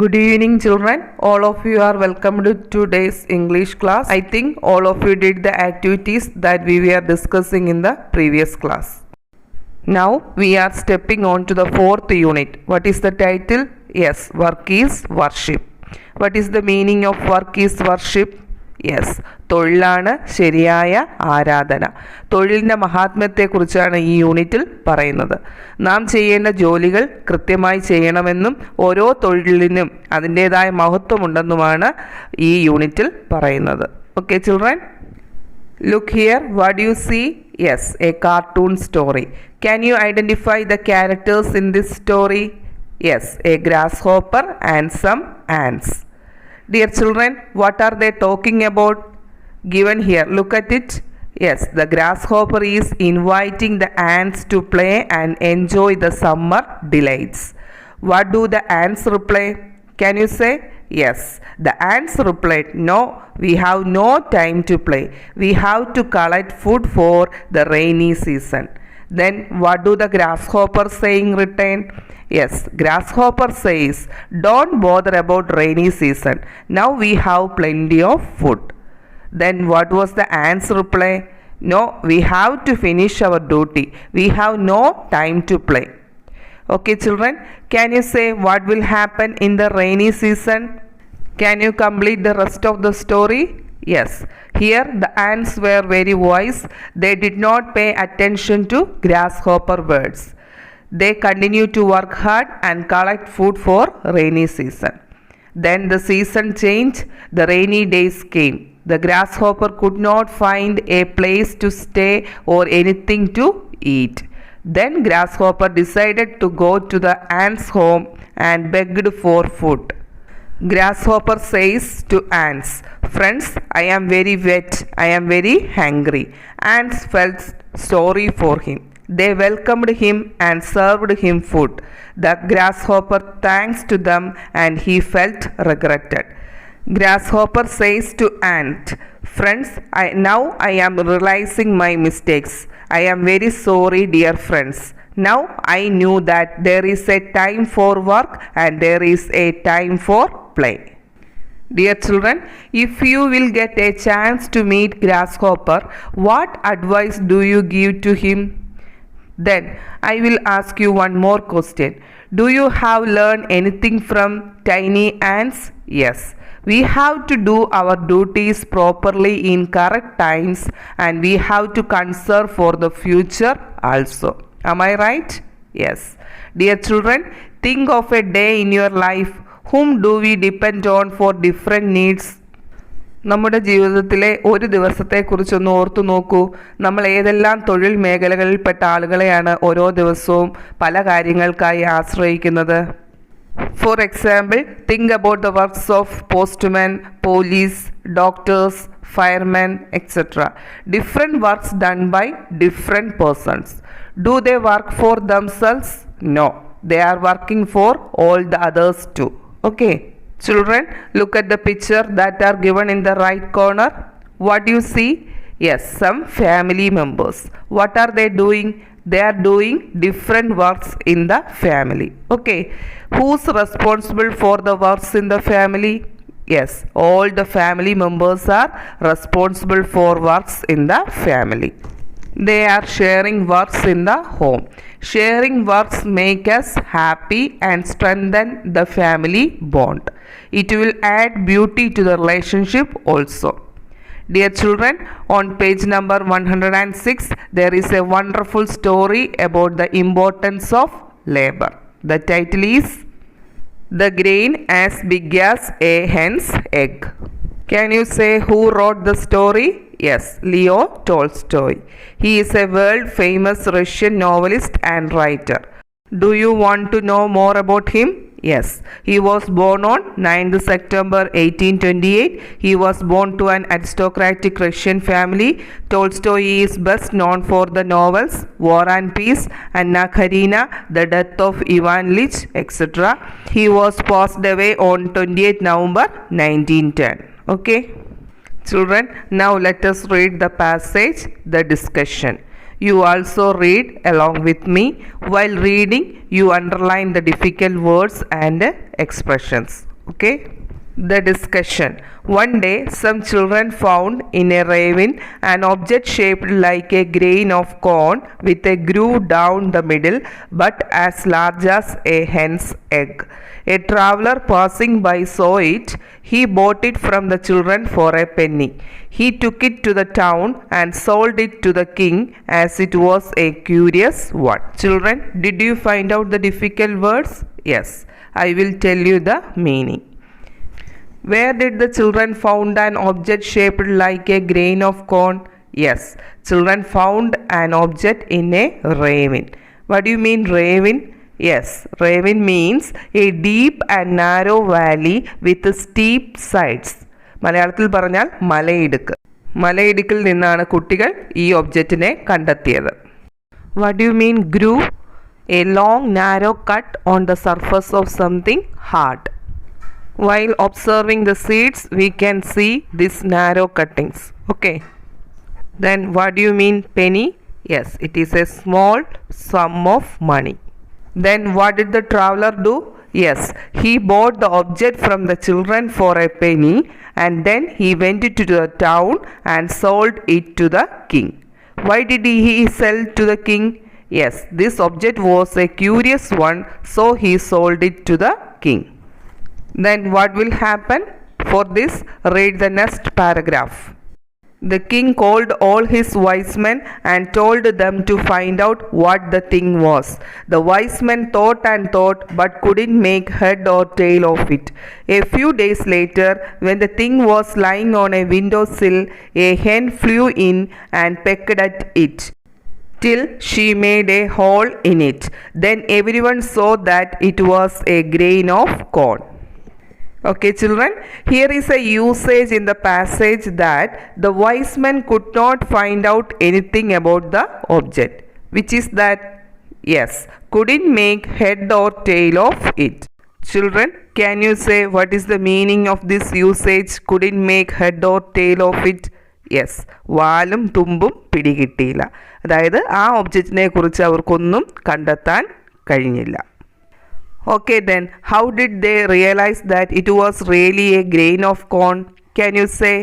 Good evening, children. All of you are welcome to today's English class. I think all of you did the activities that we were discussing in the previous class. Now we are stepping on to the fourth unit. What is the title? Yes, work is worship. What is the meaning of work is worship? Yes, തൊഴിലാണ് ശരിയായ ആരാധന. തൊഴിലിൻ്റെ മഹാത്മ്യത്തെക്കുറിച്ചാണ് ഈ യൂണിറ്റിൽ പറയുന്നത്. നാം ചെയ്യേണ്ട ജോലികൾ കൃത്യമായി ചെയ്യണമെന്നും ഓരോ തൊഴിലിനും അതിൻ്റേതായ മഹത്വമുണ്ടെന്നുമാണ് ഈ യൂണിറ്റിൽ പറയുന്നത്. Okay children, look here. What do you see? Yes, a cartoon story. Can you identify the characters in this story? Yes, a grasshopper and some ants. Dear children, what are they talking about? Given here, look at it. Yes, the grasshopper is inviting the ants to play and enjoy the summer delights. What do the ants reply? Can you say? Yes, the ants replied, no, we have no time to play. We have to collect food for the rainy season. Then what do the grasshopper saying return? Yes, grasshopper says, don't bother about rainy season. Now we have plenty of food. Then what was the ant's reply? No, we have to finish our duty. We have no time to play. Okay children, can you say what will happen in the rainy season? Can you complete the rest of the story? Yes, here the ants were very wise. They did not pay attention to grasshopper words. They continued to work hard and collect food for rainy season. Then the season changed. The rainy days came. The grasshopper could not find a place to stay or anything to eat. Then grasshopper decided to go to the ants' home and begged for food. Grasshopper says to ants, friends, I am very wet. I am very hungry. Ants felt sorry for him. They welcomed him and served him food. The grasshopper thanks to them and he felt regretted. Grasshopper says to ant, friends, now I am realizing my mistakes. I am very sorry, dear friends. Now I knew that there is a time for work and there is a time for play. Dear children, if you will get a chance to meet grasshopper, what advice do you give to him? Then I will ask you one more question. Do you have learned anything from tiny ants? Yes. We have to do our duties properly in correct times and we have to conserve for the future also. Am I right? Yes. Dear children, think of a day in your life. Whom do we depend on for different needs? നമ്മുടെ ജീവിതത്തിലെ ഒരു ദിവസത്തെക്കുറിച്ചൊന്ന് ഓർത്തു നോക്കൂ. നമ്മൾ ഏതെല്ലാം തൊഴിൽ മേഖലകളിൽപ്പെട്ട ആളുകളെയാണ് ഓരോ ദിവസവും പല കാര്യങ്ങൾക്കായി ആശ്രയിക്കുന്നത്. For example, think about the works of postman, police, doctors, firemen, etc. Different works done by different persons. Do they work for themselves? No, they are working for all the others too. Okay. Children, look at the picture that are given in the right corner. What do you see? Yes, some family members. What are they doing? They are doing different works in the family. Okay. Who's responsible for the works in the family? Yes, all the family members are responsible for works in the family. They are sharing works in the home. Sharing works make us happy and strengthen the family bond. It will add beauty to the relationship also. Dear children, on page number 106, there is a wonderful story about the importance of labor. The title is The Grain as Big as a Hen's Egg. Can you say who wrote the story? Yes, Leo Tolstoy. He is a world famous Russian novelist and writer. Do you want to know more about him? Yes, he was born on 9th September 1828. He was born to an aristocratic Russian family. Tolstoy is best known for the novels War and Peace, Anna Karenina, The Death of Ivan Ilyich, etc. He was passed away on 28th November 1910. Okay. Children, now let us read the passage, the discussion. You also read along with me. While reading, you underline the difficult words and expressions. Okay, the discussion. One day, some children found in a ravine an object shaped like a grain of corn with a groove down the middle but as large as a hen's egg. A traveler passing by saw it. He bought it from the children for a penny. He took it to the town and sold it to the king as it was a curious one. Children, did you find out the difficult words? Yes, I will tell you the meaning. Where did the children found an object shaped like a grain of corn? Yes, children found an object in a ravine. What do you mean ravine? Yes, ravine means a deep and narrow valley with steep sides. മലയാളത്തിൽ പറഞ്ഞാൽ മലയിടുക്ക്. മലയിടുക്കിൽ നിന്നാണ് കുട്ടികൾ ഈ ഒബ്ജക്റ്റിനെ കണ്ടെത്തിയത്. What do you mean groove? A long narrow cut on the surface of something hard. While observing the seeds, we can see these narrow cuttings. Okay. Then what do you mean penny? Yes, it is a small sum of money. Then what did the traveler do? Yes, he bought the object from the children for a penny and then he went to the town and sold it to the king. Why did he sell to the king? Yes, this object was a curious one, so he sold it to the king. Then what will happen? For this, read the next paragraph. The king called all his wise men and told them to find out what the thing was. The wise men thought and thought but couldn't make head or tail of it. A few days later, when the thing was lying on a window sill, a hen flew in and pecked at it till she made a hole in it. Then everyone saw that it was a grain of corn. Okay children, here is a usage in the passage that the wise men could not find out anything about the object. Which is that? Yes, couldn't make head or tail of it. Children, can you say what is the meaning of this usage? Couldn't make head or tail of it? Yes, വാലും തുമ്പും പിടികിട്ടിയില്ല. അതായത് ആ ഒബ്ജക്റ്റിനെ കുറിച്ച് അവർക്കൊന്നും കണ്ടെത്താൻ കഴിഞ്ഞില്ല. Okay then, how did they realize that it was really a grain of corn? Can you say?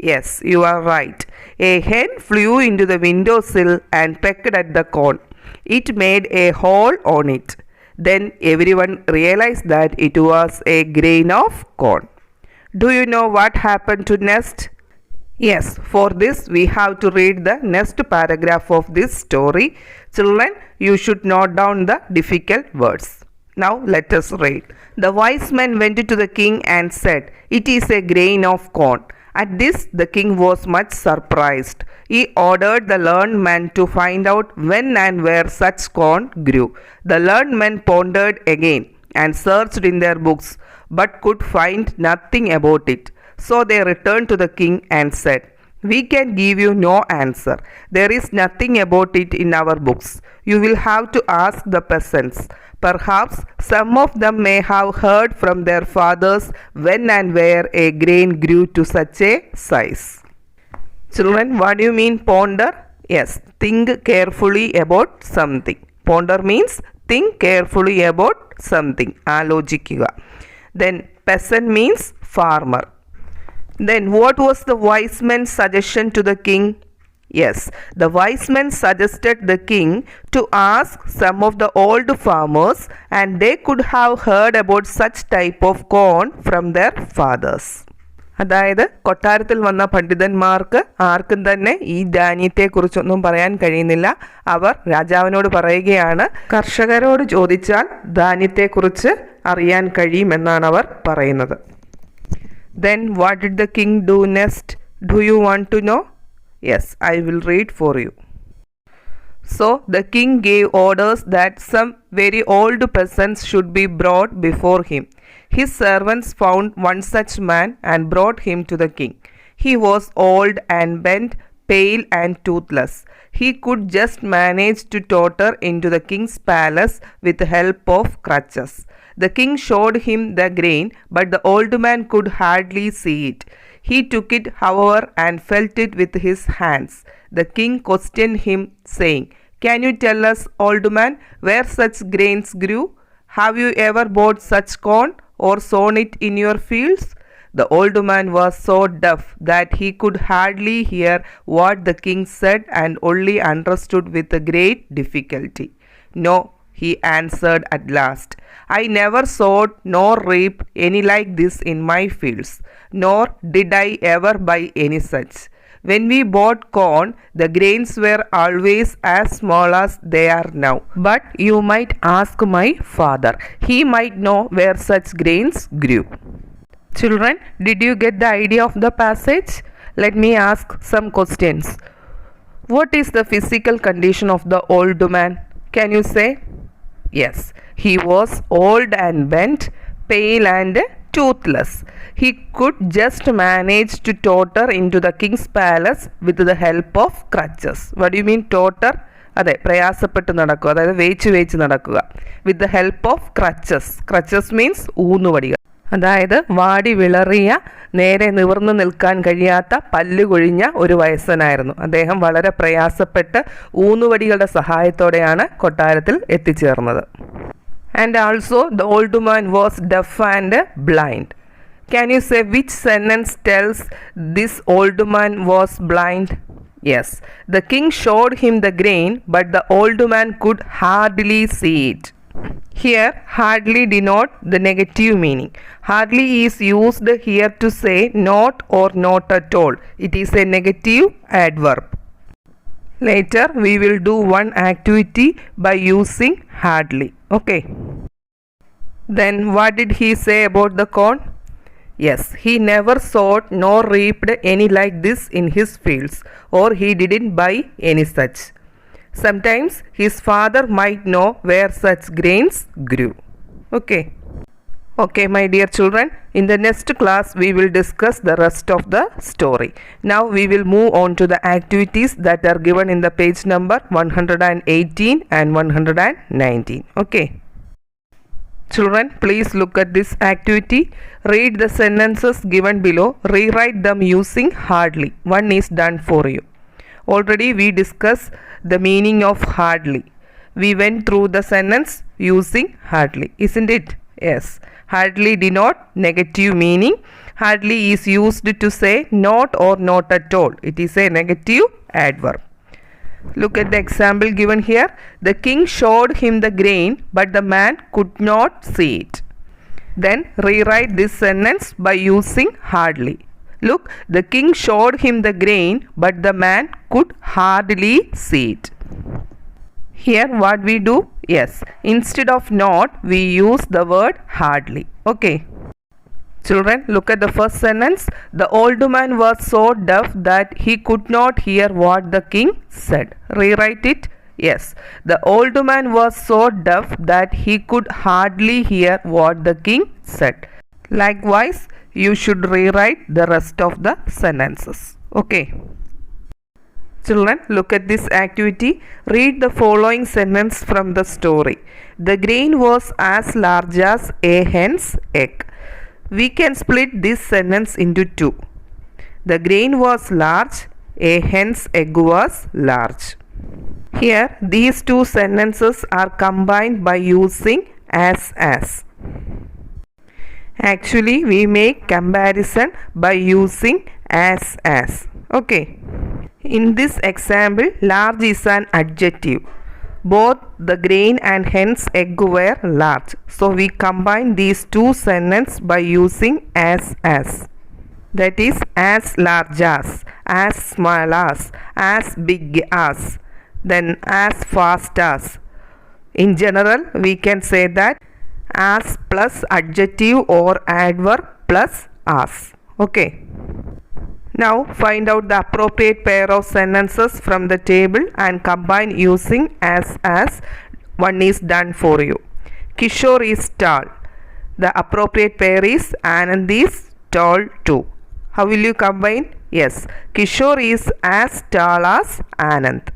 Yes, you are right. A hen flew into the windowsill and pecked at the corn. It made a hole on it. Then everyone realized that it was a grain of corn. Do you know what happened to next? Yes, for this we have to read the next paragraph of this story. Children, you should note down the difficult words. Now let us read. The wise men went to the king and said, "It is a grain of corn." At this the king was much surprised. He ordered the learned men to find out when and where such corn grew. The learned men pondered again and searched in their books, but could find nothing about it. So they returned to the king and said, "We can give you no answer. There is nothing about it in our books. You will have to ask the peasants. Perhaps some of them may have heard from their fathers when and where a grain grew to such a size." Children, what do you mean ponder? Yes, think carefully about something. Ponder means think carefully about something. ആലോചിക്കുക. Then peasant means farmer. Then what was the wise man's suggestion to the king? Yes, the wise men suggested the king to ask some of the old farmers and they could have heard about such type of corn from their fathers. അതായത് കൊട്ടാരത്തിൽ വന്ന പണ്ഡിതന്മാർക്ക് ആർക്കും തന്നെ ഈ ധാന്യത്തെക്കുറിച്ചൊന്നും പറയാൻ കഴിയുന്നില്ല. അവർ രാജാവിനോട് പറയുകയാണ്, കർഷകരോട് ചോദിച്ചാൽ ധാന്യത്തെക്കുറിച്ച് അറിയാൻ കഴിയുമെന്നാണ് അവർ പറയുന്നത്. Then what did the king do next? Do you want to know? Yes, I will read for you. So the king gave orders that some very old peasants should be brought before him. His servants found one such man and brought him to the king. He was old and bent, pale and toothless. He could just manage to totter into the king's palace with the help of crutches. The king showed him the grain, but the old man could hardly see it. He took it, however, and felt it with his hands. The king questioned him, saying, "Can you tell us, old man, where such grains grew? Have you ever bought such corn? or sown it in your fields? The old man was so deaf that he could hardly hear what the king said and only understood with a great difficulty. No, he answered at last. I never sowed nor reaped any like this in my fields, nor did I ever buy any such. When we bought corn, the grains were always as small as they are now. But you might ask my father. He might know where such grains grew. Children, did you get the idea of the passage? Let me ask some questions. What is the physical condition of the old man? Can you say? Yes, he was old and bent, pale and toothless. He could just manage to totter into the king's palace with the help of crutches. What do you mean totter? അതെ, പ്രയാസപ്പെട്ട് നടക്കുക, അതായത് വേച്ച് നടക്കുക. With the help of crutches. Crutches means ഊന്നുവടികൾ. അതായത് വാടി വിളറിയ, നേരെ നിവർന്നു നിൽക്കാൻ കഴിയാത്ത, പല്ല് കൊഴിഞ്ഞ ഒരു വയസ്സനായിരുന്നു. അദ്ദേഹം വളരെ പ്രയാസപ്പെട്ട് ഊന്നുവടികളുടെ സഹായത്തോടെയാണ് കൊട്ടാരത്തിൽ എത്തിച്ചേർന്നത്. And also the old man was deaf and blind. Can you say which sentence tells this old man was blind? Yes, the king showed him the grain, but the old man could hardly see it. Here, hardly denote the negative meaning. Hardly is used here to say not or not at all. It is a negative adverb. Later, we will do one activity by using hardly. Okay. Then, what did he say about the corn? Yes, he never sowed nor reaped any like this in his fields, or he didn't buy any such. Sometimes his father might know where such grains grew. Okay. Okay, my dear children, in the next class we will discuss the rest of the story. Now we will move on to the activities that are given in the page number 118 and 119. Okay. Children, please look at this activity. Read the sentences given below. Rewrite them using hardly. One is done for you. Already we discussed the meaning of hardly. We went through the sentence using hardly, isn't it? Yes. Hardly denote negative meaning. Hardly is used to say not or not at all. It is a negative adverb. Look at the example given here. The king showed him the grain, but the man could not see it. Then rewrite this sentence by using hardly. Look, the king showed him the grain, but the man could hardly see it. Here what we do? Yes, instead of not, we use the word hardly. Okay. Children, look at the first sentence. The old man was so deaf that he could not hear what the king said. Rewrite it. Yes, the old man was so deaf that he could hardly hear what the king said. Likewise, you should rewrite the rest of the sentences. Okay. Children, look at this activity. Read the following sentence from the story. The grain was as large as a hen's egg. We can split this sentence into two. The grain was large, a hen's egg was large. Here, these two sentences are combined by using as. Actually, we make comparison by using as. Okay. In this example, large is an adjective. Both the grain and hen's egg were large. So we combine these two sentences by using as. That is, as large as small as big as, then as fast as. In general, we can say that as plus adjective or adverb plus as. Okay. Now find out the appropriate pair of sentences from the table and combine using as. One is done for you. Kishore is tall. The appropriate pair is Anand is tall too. How will you combine? Yes, Kishore is as tall as Anand.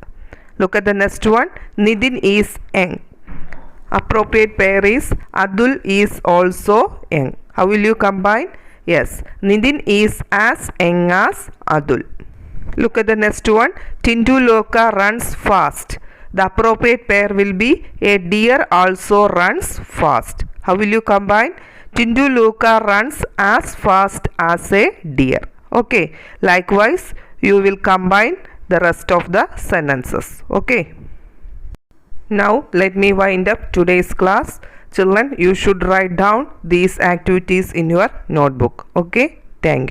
Look at the next one. Nidin is young. Appropriate pair is Adul is also young. How will you combine? Yes, Nidin is as young as Adul. Look at the next one. Tindu Loka runs fast. The appropriate pair will be a deer also runs fast. How will you combine? Tindu Luca runs as fast as a deer. Okay. Likewise, you will combine the rest of the sentences. Okay. Now let me wind up today's class. Children, you should write down these activities in your notebook. Okay. Thank you.